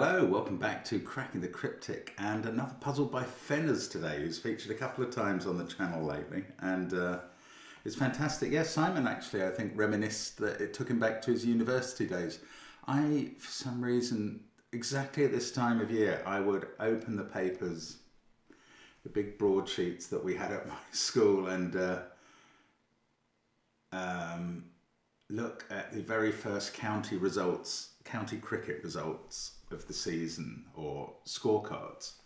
Hello, welcome back to Cracking the Cryptic, and another puzzle by Fenners today, who's featured a couple of times on the channel lately, and it's fantastic. Yeah, Simon actually, I think, reminisced that it took him back to his university days. I, for some reason, exactly at this time of year, I would open the papers, the big broadsheets that we had at my school, and look at the very first county cricket results of the season, or scorecards,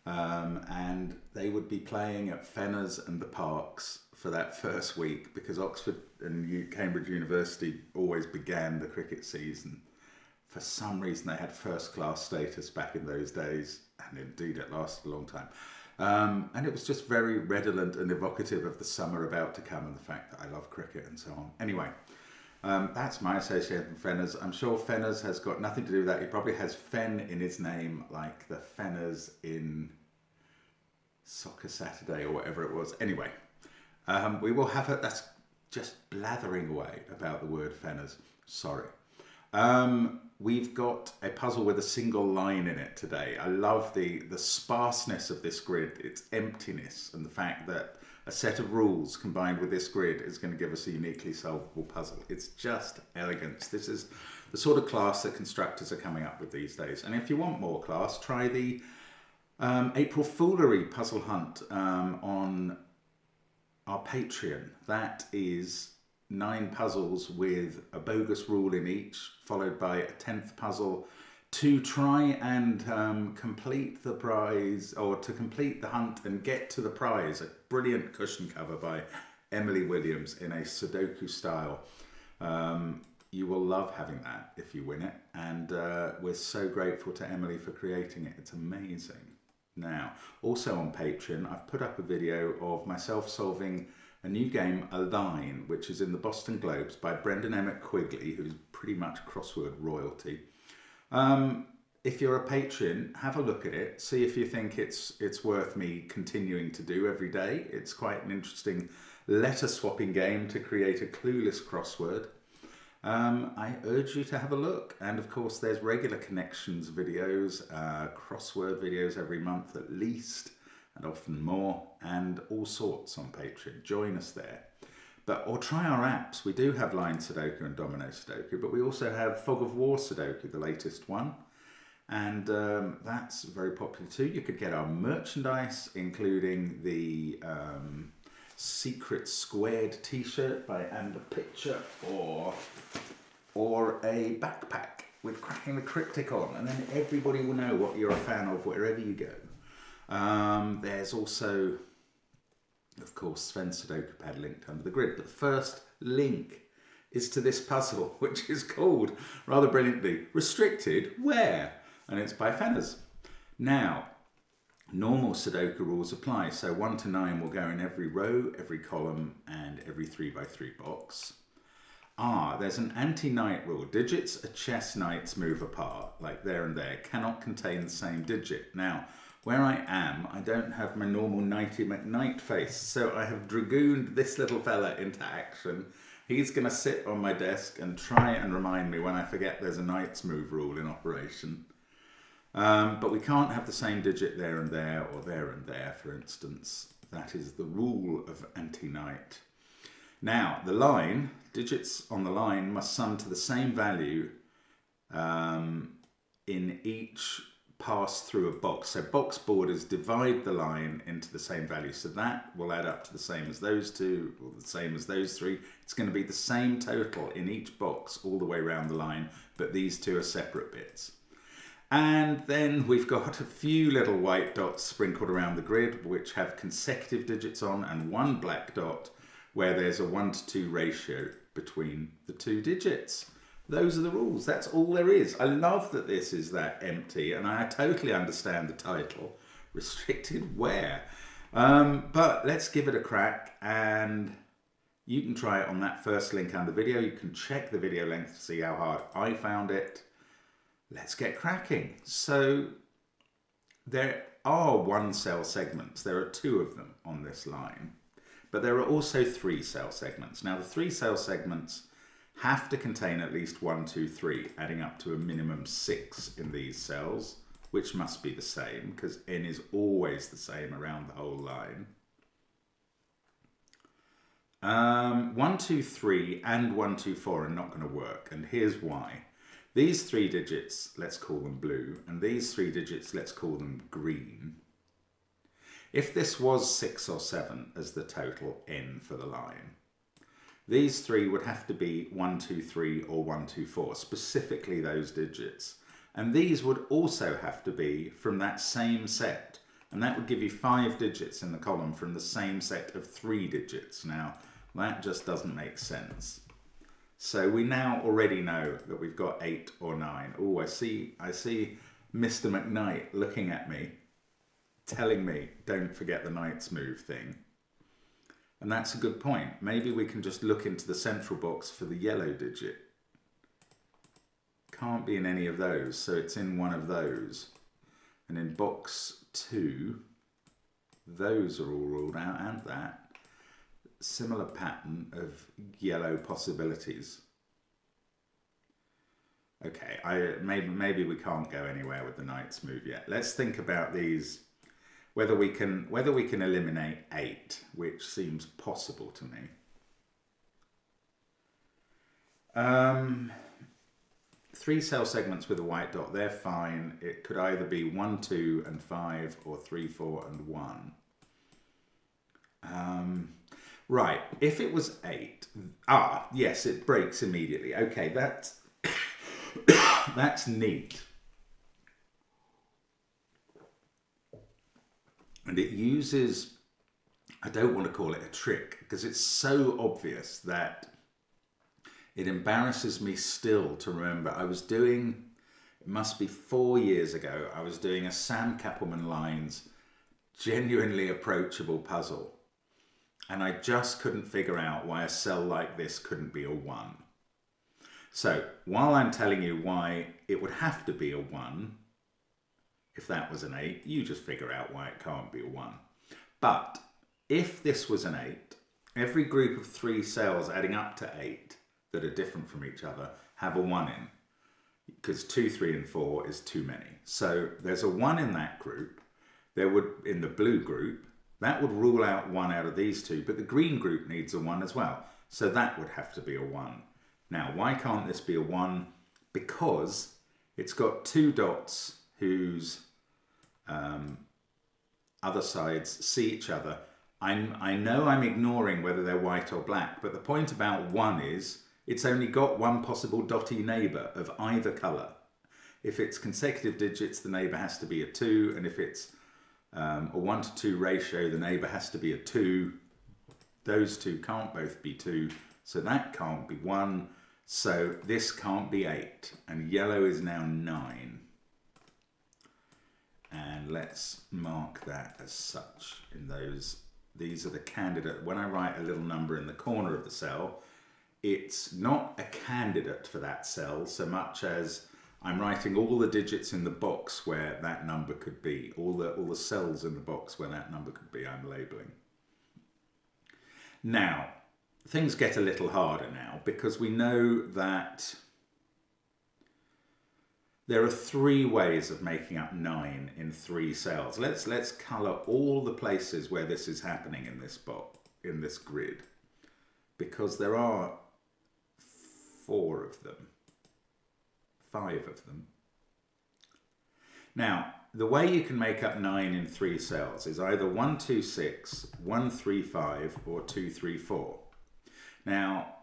and they would be playing at Fenners and the Parks for that first week, because Oxford and Cambridge University always began the cricket season. For some reason they had first class status back in those days, and indeed it lasted a long time. And it was just very redolent and evocative of the summer about to come and the fact that I love cricket and so on. Anyway, that's my association with Fenners. I'm sure Fenners has got nothing to do with that. He probably has Fen in his name, like the Fenners in Soccer Saturday or whatever it was. Anyway, we will have it. That's just blathering away about the word Fenners. Sorry. We've got a puzzle with a single line in it today. I love the sparseness of this grid, its emptiness, and the fact that a set of rules combined with this grid is going to give us a uniquely solvable puzzle. It's just elegance. This is the sort of class that constructors are coming up with these days. And if you want more class, try the April Foolery puzzle hunt on our Patreon. That is 9 puzzles with a bogus rule in each, followed by a 10th puzzle to try and complete the prize, or to complete the hunt and get to the prize. A brilliant cushion cover by Emily Williams in a Sudoku style. You will love having that if you win it, and we're so grateful to Emily for creating it. It's amazing. Now, also on Patreon, I've put up a video of myself solving a new game, A Line, which is in the Boston Globes by Brendan Emmett Quigley, who's pretty much crossword royalty. If you're a patron, have a look at it, see if you think it's worth me continuing to do every day. It's quite an interesting letter swapping game to create a clueless crossword. I urge you to have a look. And of course there's regular connections videos, crossword videos every month at least, and often more, and all sorts on Patreon. Join us there. Or try our apps. We do have Line Sudoku and Domino Sudoku, but we also have Fog of War Sudoku, the latest one. And that's very popular too. You could get our merchandise, including the Secret Squared t-shirt by And a Picture, or a backpack with Cracking the Cryptic on, and then everybody will know what you're a fan of wherever you go. There's also, of course, SVEN'S Sudoku Pad linked under the grid. But the first link is to this puzzle, which is called, rather brilliantly, Restricted Where? And it's by Fenners. Now, normal Sudoku rules apply. So 1 to 9 will go in every row, every column, and every 3x3 box. There's an anti-knight rule. Digits a chess knight's move apart, like there and there, cannot contain the same digit. Now, where I am, I don't have my normal Knighty McKnight face, so I have dragooned this little fella into action. He's going to sit on my desk and try and remind me when I forget there's a knight's move rule in operation. But we can't have the same digit there and there, or there and there, for instance. That is the rule of anti-knight. Now, the line, digits on the line must sum to the same value in each pass through a box. So box borders divide the line into the same value. So that will add up to the same as those two, or the same as those three. It's going to be the same total in each box all the way around the line, but these two are separate bits. And then we've got a few little white dots sprinkled around the grid, which have consecutive digits on, and one black dot where there's a 1:2 ratio between the two digits. Those are the rules. That's all there is. I love that this is that empty, and I totally understand the title, Restricted Where? But let's give it a crack, and you can try it on that first link under the video. You can check the video length to see how hard I found it. Let's get cracking. So there are 1-cell segments. There are 2 of them on this line, but there are also 3-cell segments. Now the 3-cell segments have to contain at least 1, 2, 3, adding up to a minimum 6 in these cells, which must be the same because n is always the same around the whole line. 1, 2, 3 and 1, 2, 4 are not going to work, and here's why. These 3 digits, let's call them blue, and these 3 digits, let's call them green. If this was 6 or 7 as the total n for the line, these 3 would have to be 1, 2, 3 or 1, 2, 4, specifically those digits. And these would also have to be from that same set. And that would give you 5 digits in the column from the same set of 3 digits. Now, that just doesn't make sense. So we now already know that we've got 8 or 9. Oh, I see Mr. McKnight looking at me, telling me, don't forget the knight's move thing. And that's a good point. Maybe we can just look into the central box for the yellow digit. Can't be in any of those, so it's in one of those. And in box 2, those are all ruled out, and that. Similar pattern of yellow possibilities. Okay, maybe we can't go anywhere with the knight's move yet. Let's think about these. Whether we can eliminate 8, which seems possible to me. 3 cell segments with a white dot, they're fine. It could either be 1, 2 and 5 or 3, 4 and 1. Right, if it was 8, yes, it breaks immediately. Okay, that's that's neat. And it uses, I don't want to call it a trick, because it's so obvious that it embarrasses me still to remember. I was doing, it must be 4 years ago, I was doing a Sam Cappleman-Lynes genuinely approachable puzzle. And I just couldn't figure out why a cell like this couldn't be a 1. So while I'm telling you why it would have to be a 1, if that was an 8, you just figure out why it can't be a 1. But if this was an 8, every group of 3 cells adding up to 8 that are different from each other have a 1 in, because 2, 3 and 4 is too many. So there's a 1 in that group. There would, in the blue group, that would rule out 1 out of these 2, but the green group needs a 1 as well. So that would have to be a 1. Now, why can't this be a 1? Because it's got 2 dots whose other sides see each other. I know I'm ignoring whether they're white or black, but the point about 1 is it's only got one possible dotty neighbour of either colour. If it's consecutive digits, the neighbour has to be a 2, and if it's a 1 to 2 ratio, the neighbour has to be a 2. Those 2 can't both be 2, so that can't be 1. So this can't be 8, and yellow is now 9. And let's mark that as such in those. These are the candidate. When I write a little number in the corner of the cell, it's not a candidate for that cell so much as I'm writing all the digits in the box where that number could be, all the cells in the box where that number could be, I'm labeling. Now, things get a little harder now because we know that there are 3 ways of making up 9 in 3 cells. Let's colour all the places where this is happening in this box, in this grid, because there are 4 of them. 5 of them. Now, the way you can make up 9 in 3 cells is either 1, 2, 6, 1, 3, 5, or 2, 3, 4. Now,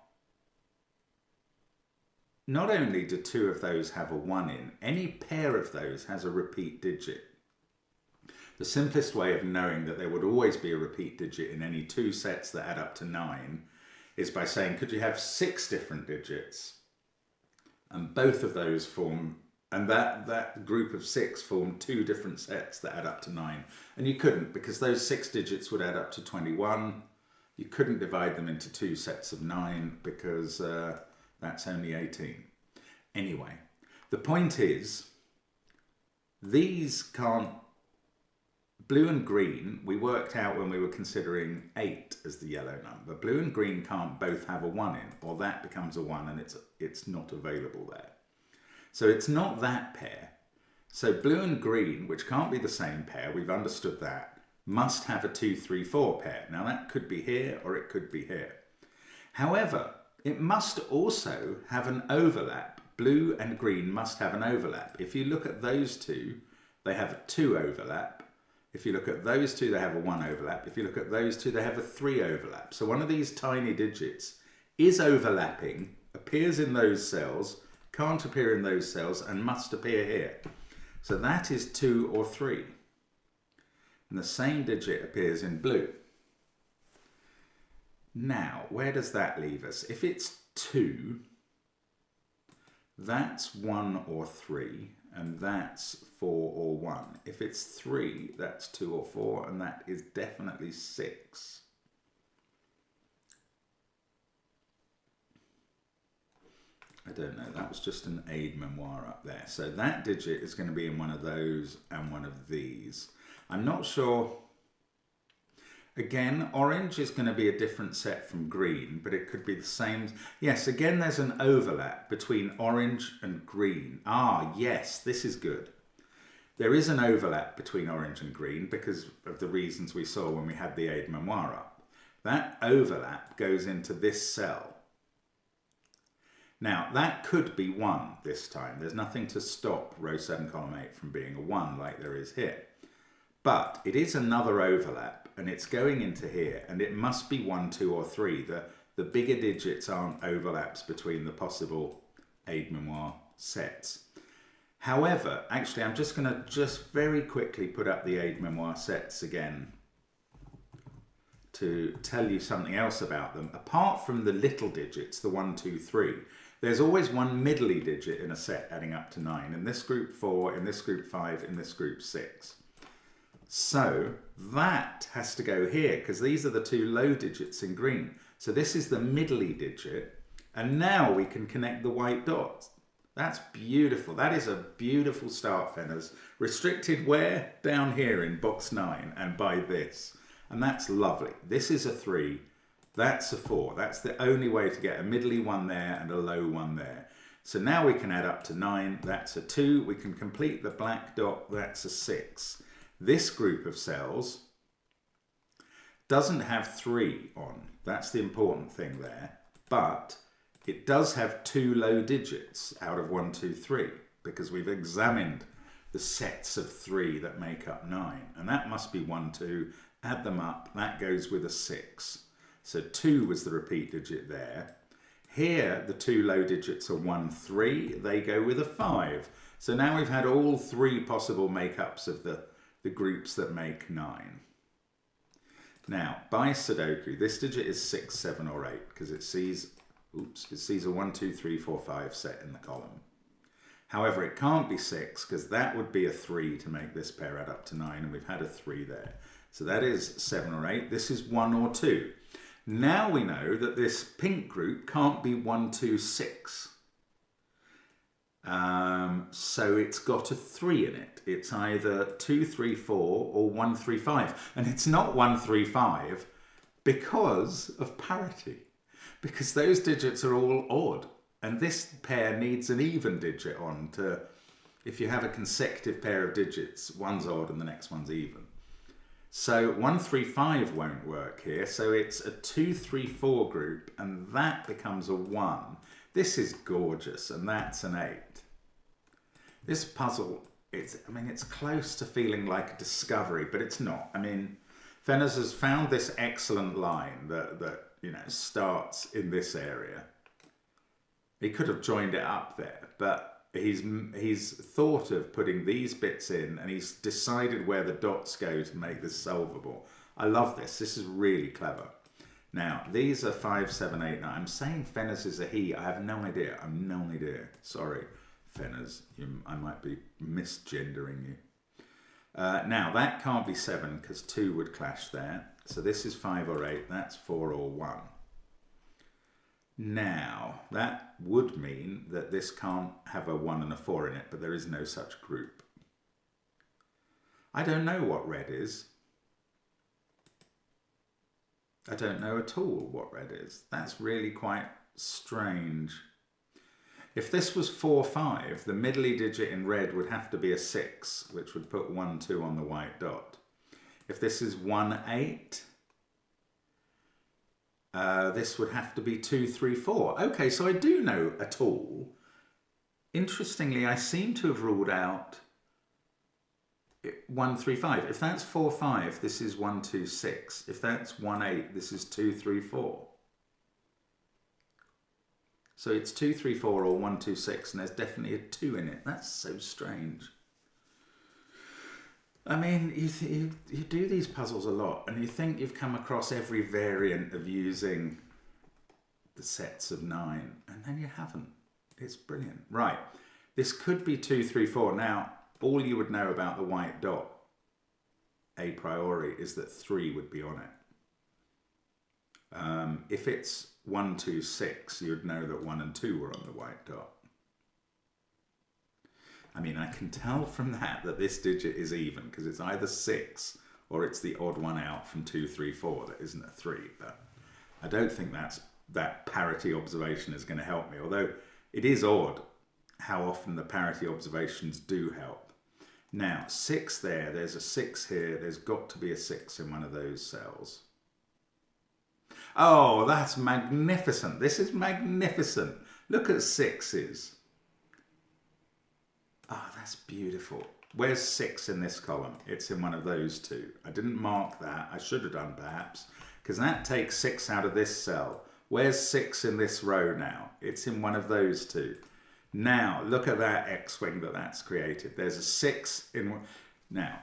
not only do 2 of those have a 1 in, any pair of those has a repeat digit. The simplest way of knowing that there would always be a repeat digit in any 2 sets that add up to 9 is by saying, could you have 6 different digits? And both of those form, and that group of 6 form 2 different sets that add up to 9. And you couldn't, because those 6 digits would add up to 21. You couldn't divide them into 2 sets of 9 because that's only 18. Anyway, the point is, these can't blue and green, we worked out when we were considering 8 as the yellow number. Blue and green can't both have a 1 in, or that becomes a 1 and it's not available there. So it's not that pair. So blue and green, which can't be the same pair, we've understood that, must have a 2, 3, 4 pair. Now that could be here or it could be here. However, it must also have an overlap. Blue and green must have an overlap. If you look at those two, they have a 2 overlap. If you look at those two, they have a 1 overlap. If you look at those two, they have a 3 overlap. So one of these tiny digits is overlapping, appears in those cells, can't appear in those cells, and must appear here. So that is 2 or 3. And the same digit appears in blue. Now, where does that leave us? If it's 2, that's 1 or 3, and that's 4 or 1. If it's 3, that's 2 or 4, and that is definitely 6. I don't know, that was just an aide memoir up there. So that digit is going to be in one of those and one of these. I'm not sure. Again, orange is going to be a different set from green, but it could be the same. Yes, again, there's an overlap between orange and green. Ah, yes, this is good. There is an overlap between orange and green because of the reasons we saw when we had the aide memoir up. That overlap goes into this cell. Now, that could be 1 this time. There's nothing to stop row 7, column 8 from being a 1 like there is here. But it is another overlap, and it's going into here, and it must be 1, 2, or 3. The bigger digits aren't overlaps between the possible aide memoir sets. However, actually, I'm just going to very quickly put up the aide memoir sets again to tell you something else about them. Apart from the little digits, the 1, 2, 3, there's always one middly digit in a set adding up to 9. In this group 4, in this group 5, in this group 6. So that has to go here because these are the 2 low digits in green. So this is the middly digit. And now we can connect the white dots. That's beautiful. That is a beautiful start, Fenners. Restricted where? Down here in box 9 and by this. And that's lovely. This is a 3. That's a 4. That's the only way to get a middly one there and a low one there. So now we can add up to 9. That's a 2. We can complete the black dot. That's a 6. This group of cells doesn't have 3 on. That's the important thing there. But it does have 2 low digits out of 1, 2, 3 because we've examined the sets of 3 that make up 9. And that must be 1, 2. Add them up. That goes with a 6. So 2 was the repeat digit there. Here, the 2 low digits are 1, 3. They go with a 5. So now we've had all 3 possible makeups of the groups that make 9. Now, by Sudoku, this digit is 6, 7, or 8 because it sees a 1, 2, 3, 4, 5 set in the column. However, it can't be 6 because that would be a 3 to make this pair add up to 9, and we've had a 3 there. So that is 7 or 8. This is 1 or 2. Now we know that this pink group can't be 1, 2, 6. So it's got a 3 in it. It's either 2, 3, 4 or 1, 3, 5. And it's not 1, 3, 5 because of parity. Because those digits are all odd. And this pair needs an even digit on to, if you have a consecutive pair of digits, one's odd and the next one's even. So 1, 3, 5 won't work here. So it's a 2, 3, 4 group, and that becomes a 1. This is gorgeous, and that's an 8. This puzzle, it's close to feeling like a discovery, but it's not. I mean, Fenners has found this excellent line that starts in this area. He could have joined it up there, but he's thought of putting these bits in, and he's decided where the dots go to make this solvable. I love this. This is really clever. Now, these are 5, 7, 8, 9. I'm saying Fenners is a he. I have no idea. I have no idea. Sorry, Fenners. I might be misgendering you. Now, that can't be 7 because 2 would clash there. So this is 5 or 8. That's 4 or 1. Now, that would mean that this can't have a 1 and a 4 in it, but there is no such group. I don't know what red is. I don't know at all what red is. That's really quite strange. If this was 4, 5, the middly digit in red would have to be a 6, which would put 1, 2 on the white dot. If this is 1, 8, this would have to be 2, 3, 4. Okay, so I do know a tool. Interestingly, I seem to have ruled out 1, 3, 5. If that's 4, 5, this is 1, 2, 6. If that's 1, 8, this is 2, 3, 4. So it's 2, 3, 4 or 1, 2, 6, and there's definitely a 2 in it. That's so strange. I mean, you do these puzzles a lot, and you think you've come across every variant of using the sets of 9, and then you haven't. It's brilliant. Right, this could be 2, 3, 4. Now, all you would know about the white dot, a priori, is that 3 would be on it. If it's 1, 2, 6, you'd know that 1 and 2 were on the white dot. I mean, I can tell from that this digit is even, because it's either 6 or it's the odd one out from 2, 3, 4 that isn't a 3. But I don't think that parity observation is going to help me, although it is odd how often the parity observations do help. Now, 6 there, there's a 6 here, there's got to be a 6 in one of those cells. Oh, that's magnificent. This is magnificent. Look at 6s. Oh, that's beautiful. Where's 6 in this column? It's in one of those two. I didn't mark that. I should have done perhaps, because that takes 6 out of this cell. Where's 6 in this row now? It's in one of those two. Now, look at that X-wing that's created. There's a 6 in one. Now,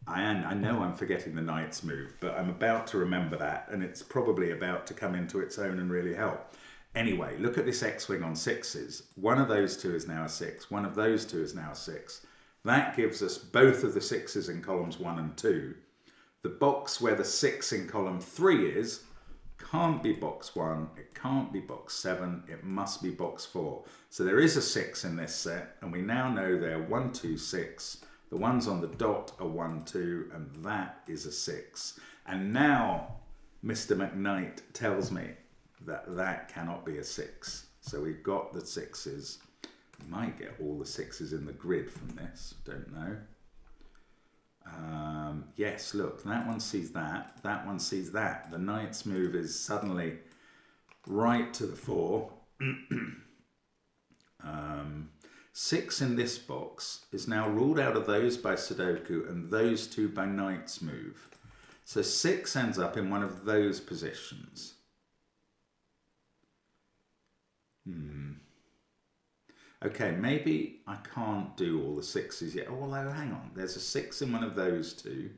I know I'm forgetting the knight's move, but I'm about to remember that, and it's probably about to come into its own and really help. Anyway, look at this X-wing on 6s. One of those two is now a 6. One of those two is now a 6. That gives us both of the 6s in columns 1 and 2. The box where the 6 in column 3 is can't be box 1. It can't be box 7. It must be box 4. So there is a 6 in this set, and we now know they're 1, 2, 6. The ones on the dot are 1, 2, and that is a 6. And now Mr. McKnight tells me that cannot be a 6. So we've got the 6s. We might get all the 6s in the grid from this. Don't know. Yes, look, that one sees that. That one sees that. The knight's move is suddenly right to the fore. 6 in this box is now ruled out of those by Sudoku and those two by knight's move. So 6 ends up in one of those positions. Okay, maybe I can't do all the 6s yet. Although, hang on, there's a 6 in one of those two.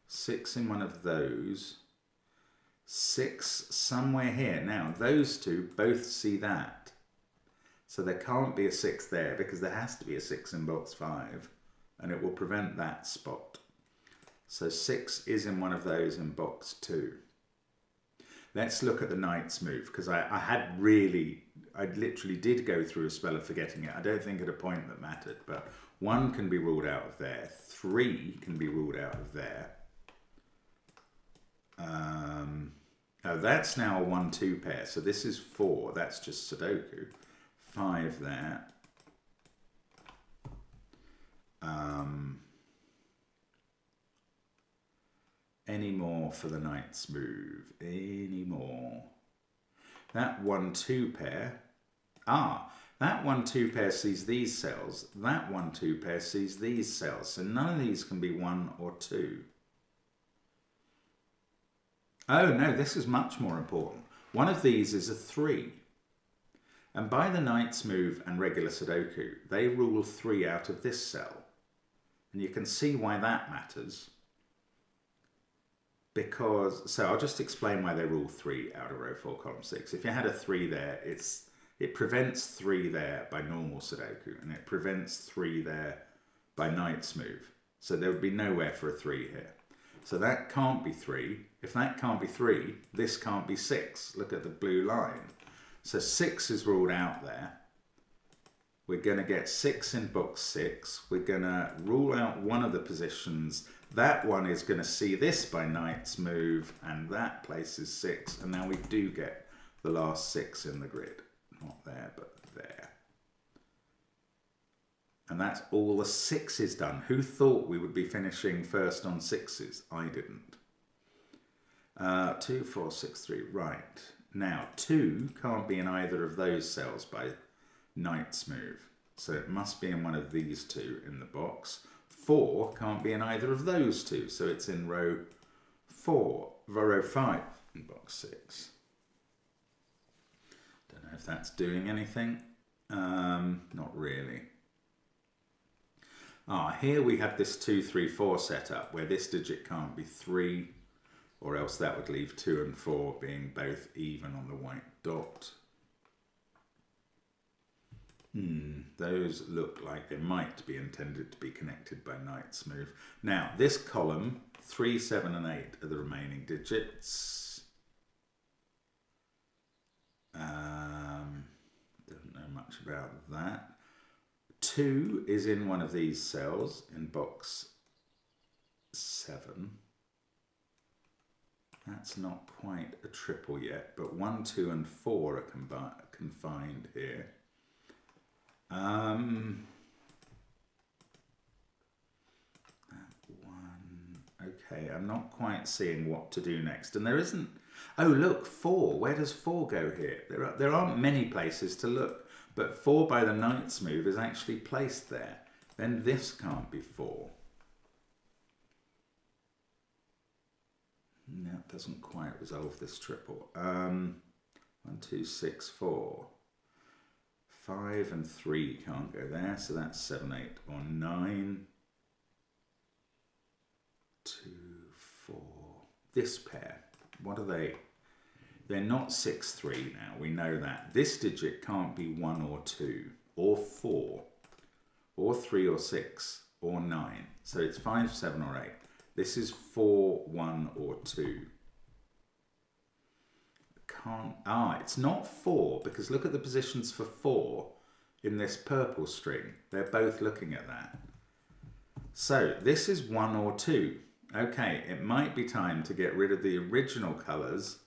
6 in one of those. 6 somewhere here. Now, those two both see that. So there can't be a 6 there because there has to be a 6 in box 5. And it will prevent that spot. So 6 is in one of those in box 2. Let's look at the knight's move, because I literally did go through a spell of forgetting it. I don't think at a point that mattered, but 1 can be ruled out of there. 3 can be ruled out of there. Oh, that's now a 1-2 pair, so this is 4. That's just Sudoku. 5 there. Any more for the knight's move? Any more? That 1-2 pair. That 1-2 pair sees these cells. That 1-2 pair sees these cells. So none of these can be 1 or 2. Oh no, this is much more important. One of these is a 3. And by the knight's move and regular Sudoku, they rule 3 out of this cell. And you can see why that matters. So I'll just explain why they rule 3 out of row 4, column 6. If you had a 3 there, it prevents 3 there by normal Sudoku, and it prevents 3 there by knight's move. So there would be nowhere for a 3 here. So that can't be 3. If that can't be 3, this can't be 6. Look at the blue line. So 6 is ruled out there, We're going to get 6 in box 6. We're going to rule out one of the positions. That one is going to see this by knight's move, and that places 6. And now we do get the last 6 in the grid. Not there, but there. And that's all the 6s done. Who thought we would be finishing first on 6s? I didn't. 2, 4, 6, 3. Right. Now, 2 can't be in either of those cells by knight's move. So it must be in one of these 2 in the box. 4 can't be in either of those 2. So it's in row 5 in box 6. Don't know if that's doing anything. Not really. Here we have this 2, 3, 4 setup where this digit can't be 3, or else that would leave 2 and 4 being both even on the white dot. Those look like they might be intended to be connected by knight's move. Now, this column, 3, 7 and 8 are the remaining digits. Don't know much about that. 2 is in one of these cells in box 7. That's not quite a triple yet, but 1, 2 and 4 are confined here. That one, okay, I'm not quite seeing what to do next. And there isn't, oh look, 4, where does 4 go here? There aren't many places to look, but 4 by the knight's move is actually placed there. Then this can't be 4. That doesn't quite resolve this triple. 1, 2, 6, 4. 5 and 3 can't go there, so that's 7, 8 or 9. 2, 4. This pair, what are they? They're not 6, 3 now, we know that. This digit can't be 1 or 2, or 4, or 3 or 6, or 9. So it's 5, 7 or 8. This is 4, 1 or 2. It's not 4, because look at the positions for 4 in this purple string. They're both looking at that. So this is 1 or 2. Okay, it might be time to get rid of the original colours.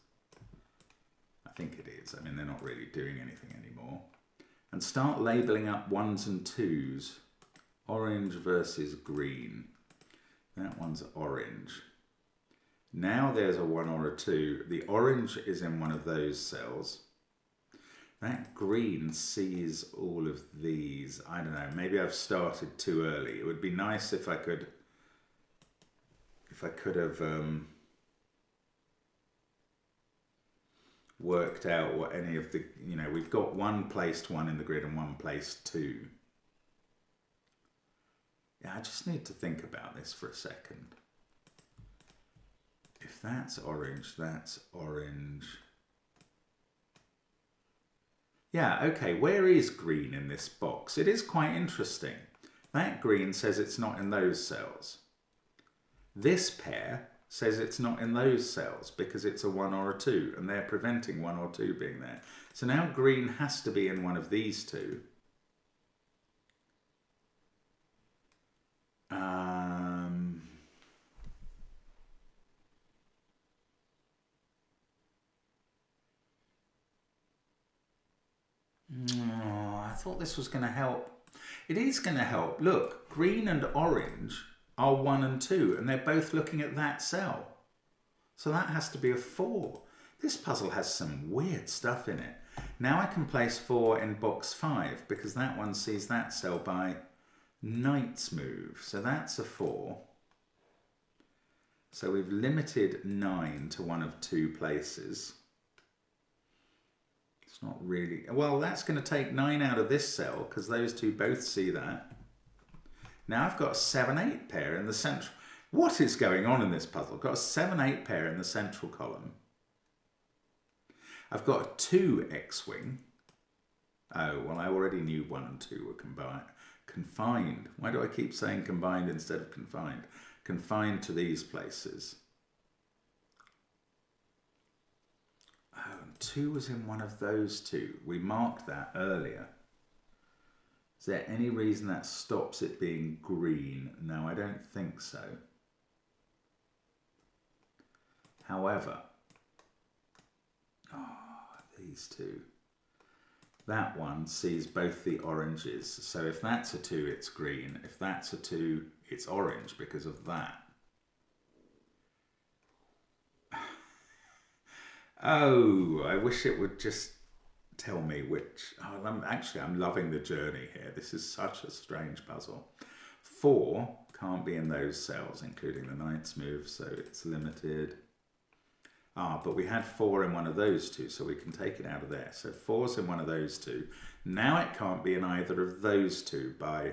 I think it is. I mean, they're not really doing anything anymore. And start labelling up 1s and 2s. Orange versus green. That one's orange. Now there's a 1 or a 2. The orange is in one of those cells. That green sees all of these. I don't know, maybe I've started too early. It would be nice if I could have worked out what any of the, we've got 1 placed 1 in the grid and 1 placed 2. Yeah, I just need to think about this for a second. If that's orange, that's orange. Yeah, okay, where is green in this box? It is quite interesting. That green says it's not in those cells. This pair says it's not in those cells because it's a 1 or a 2, and they're preventing 1 or 2 being there. So now green has to be in one of these 2. I thought this was going to help. It is going to help. Look, green and orange are 1 and 2, and they're both looking at that cell. So that has to be a 4. This puzzle has some weird stuff in it. Now I can place 4 in box 5 because that one sees that cell by knight's move. So that's a 4. So we've limited 9 to one of 2 places. It's not really, well, that's going to take 9 out of this cell because those 2 both see that. Now I've got a 7, 8 pair in the central. What is going on in this puzzle? I've got a 7, 8 pair in the central column. I've got a 2 X-wing. Oh, well, I already knew 1 and 2 were confined. Why do I keep saying combined instead of confined? Confined to these places. Oh, and 2 was in one of those 2. We marked that earlier. Is there any reason that stops it being green? No, I don't think so. However, these two. That one sees both the oranges. So if that's a 2, it's green. If that's a 2, it's orange because of that. Oh, I wish it would just tell me which. Oh, I'm loving the journey here. This is such a strange puzzle. 4 can't be in those cells, including the knight's move, so it's limited. But we had 4 in one of those two, so we can take it out of there. So 4's in one of those two. Now it can't be in either of those two by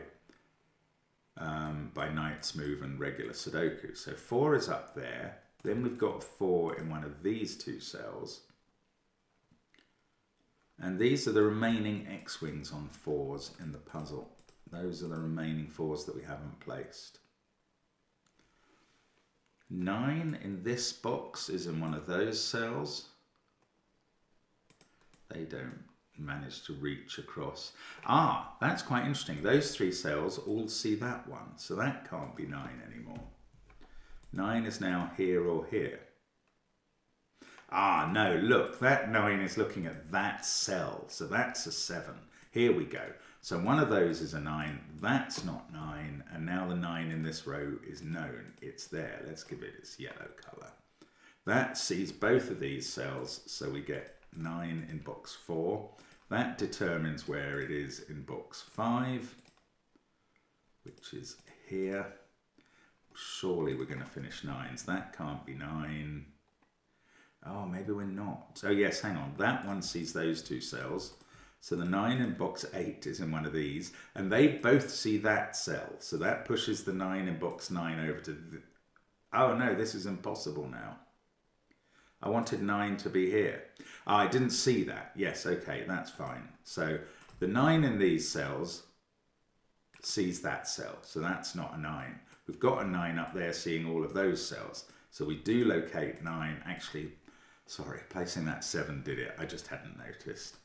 knight's move and regular Sudoku. So 4 is up there. Then we've got 4 in one of these two cells. And these are the remaining X-wings on 4s in the puzzle. Those are the remaining 4s that we haven't placed. 9 in this box is in one of those cells. They don't manage to reach across. That's quite interesting. Those 3 cells all see that one, so that can't be 9 anymore. 9 is now here or here. No, look, that 9 is looking at that cell, so that's a 7. Here we go. So one of those is a 9, that's not 9, and now the 9 in this row is known. It's there. Let's give it its yellow colour. That sees both of these cells, so we get 9 in box 4. That determines where it is in box 5, which is here. Surely we're going to finish 9s. That can't be 9. Oh, maybe we're not. Oh yes, hang on. That one sees those 2 cells. So the 9 in box 8 is in one of these, and they both see that cell. So that pushes the 9 in box 9 over to the... Oh no, this is impossible now. I wanted 9 to be here. I didn't see that. Yes, okay, that's fine. So the 9 in these cells sees that cell. So that's not a 9. We've got a 9 up there seeing all of those cells. So we do locate 9. Actually, sorry, placing that 7 did it. I just hadn't noticed.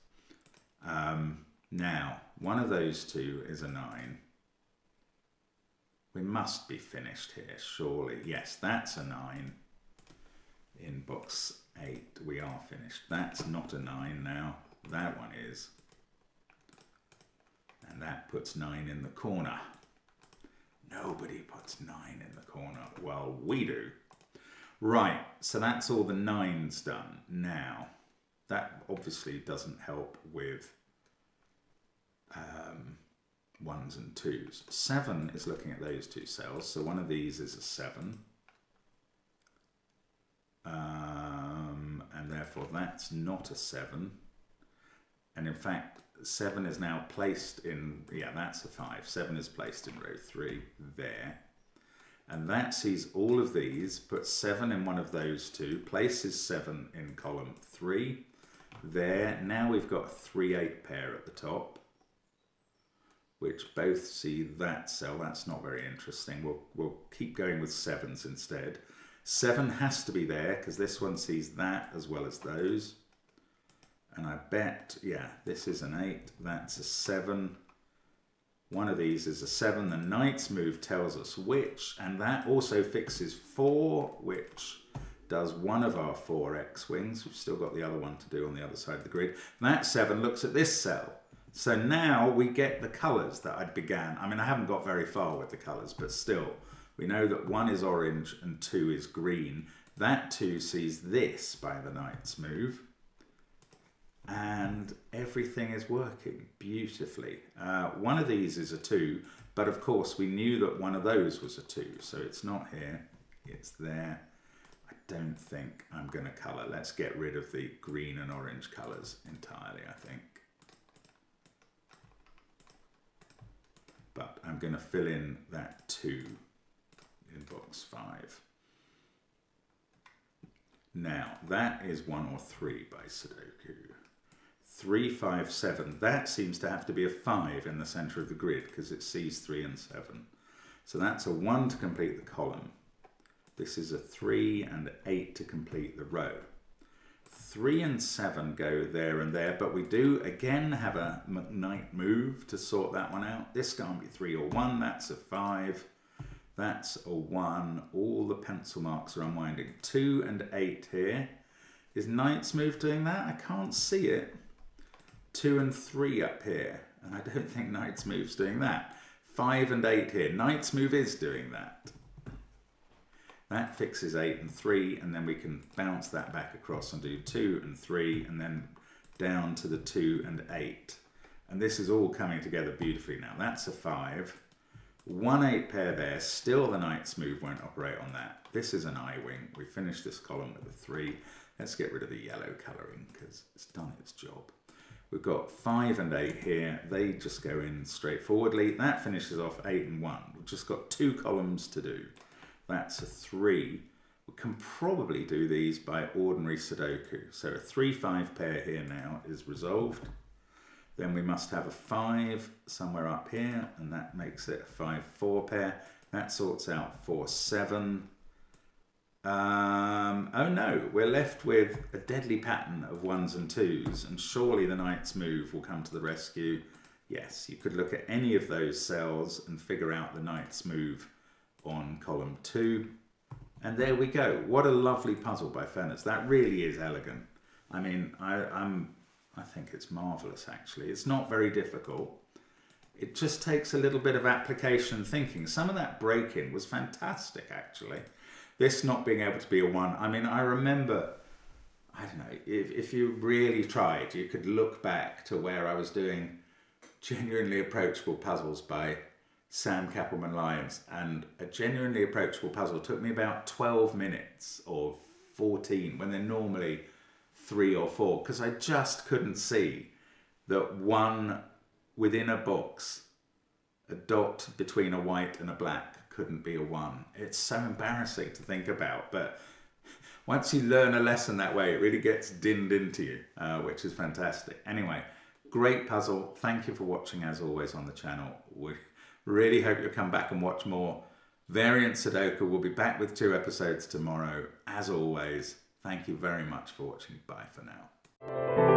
Now, one of those 2 is a 9. We must be finished here, surely. Yes, that's a 9. In box 8, we are finished. That's not a 9 now. That one is. And that puts 9 in the corner. Nobody puts 9 in the corner. Well, we do. Right, so that's all the 9s done. Now, that obviously doesn't help with 1s and 2s. 7 is looking at those 2 cells, so one of these is a 7. And therefore that's not a 7. And in fact, 7 is now placed in, yeah, that's a 5. 7 is placed in row 3 there. And that sees all of these, puts 7 in one of those 2, places 7 in column 3 there. Now we've got a 3-8 pair at the top, which both see that cell. That's not very interesting. We'll keep going with 7s instead. 7 has to be there because this one sees that as well as those. And I bet, yeah, this is an 8, that's a 7. One of these is a 7. The knight's move tells us which, and that also fixes 4, which does one of our 4 X-wings. We've still got the other one to do on the other side of the grid. And that 7 looks at this cell. So now we get the colours that I began. I mean, I haven't got very far with the colours, but still, we know that 1 is orange and 2 is green. That 2 sees this by the knight's move. And everything is working beautifully. One of these is a 2, but of course we knew that one of those was a 2, so it's not here, it's there. I don't think I'm going to colour. Let's get rid of the green and orange colours entirely, I think. But I'm going to fill in that 2 in box 5. Now, that is 1 or 3 by Sudoku. 3, 5, 7. That seems to have to be a 5 in the centre of the grid because it sees 3 and 7. So that's a 1 to complete the column. This is a 3 and 8 to complete the row. 3 and 7 go there and there, but we do again have a knight move to sort that one out. This can't be 3 or 1, that's a 5. That's a 1. All the pencil marks are unwinding. 2 and 8 here. Is knight's move doing that? I can't see it. 2 and 3 up here. And I don't think knight's move's doing that. 5 and 8 here. Knight's move is doing that. That fixes 8 and 3, and then we can bounce that back across and do 2 and 3, and then down to the 2 and 8. And this is all coming together beautifully now. That's a 5. 1-8 pair there. Still the knight's move won't operate on that. This is an I-wing. We finish this column with a 3. Let's get rid of the yellow colouring because it's done its job. We've got 5 and 8 here. They just go in straightforwardly. That finishes off 8 and 1. We've just got 2 columns to do. That's a 3. We can probably do these by ordinary Sudoku. So a 3-5 pair here now is resolved. Then we must have a 5 somewhere up here, and that makes it a 5-4 pair. That sorts out 4-7. Oh no, we're left with a deadly pattern of 1s and 2s, and surely the knight's move will come to the rescue. Yes, you could look at any of those cells and figure out the knight's move on column 2. And there we go. What a lovely puzzle by Fenner's. That really is elegant. I mean, I think it's marvellous actually. It's not very difficult. It just takes a little bit of application and thinking. Some of that break-in was fantastic actually. This not being able to be a 1. I mean, I remember, I don't know, if you really tried, you could look back to where I was doing genuinely approachable puzzles by Sam Cappleman-Lynes, and a genuinely approachable puzzle took me about 12 minutes or 14 when they're normally 3 or 4, because I just couldn't see that one within a box, a dot between a white and a black couldn't be a 1. It's so embarrassing to think about, but once you learn a lesson that way, it really gets dinned into you, which is fantastic. Anyway, great puzzle. Thank you for watching as always on the channel. We really hope you'll come back and watch more Variant Sudoku. We'll be back with 2 episodes tomorrow. As always, thank you very much for watching. Bye for now.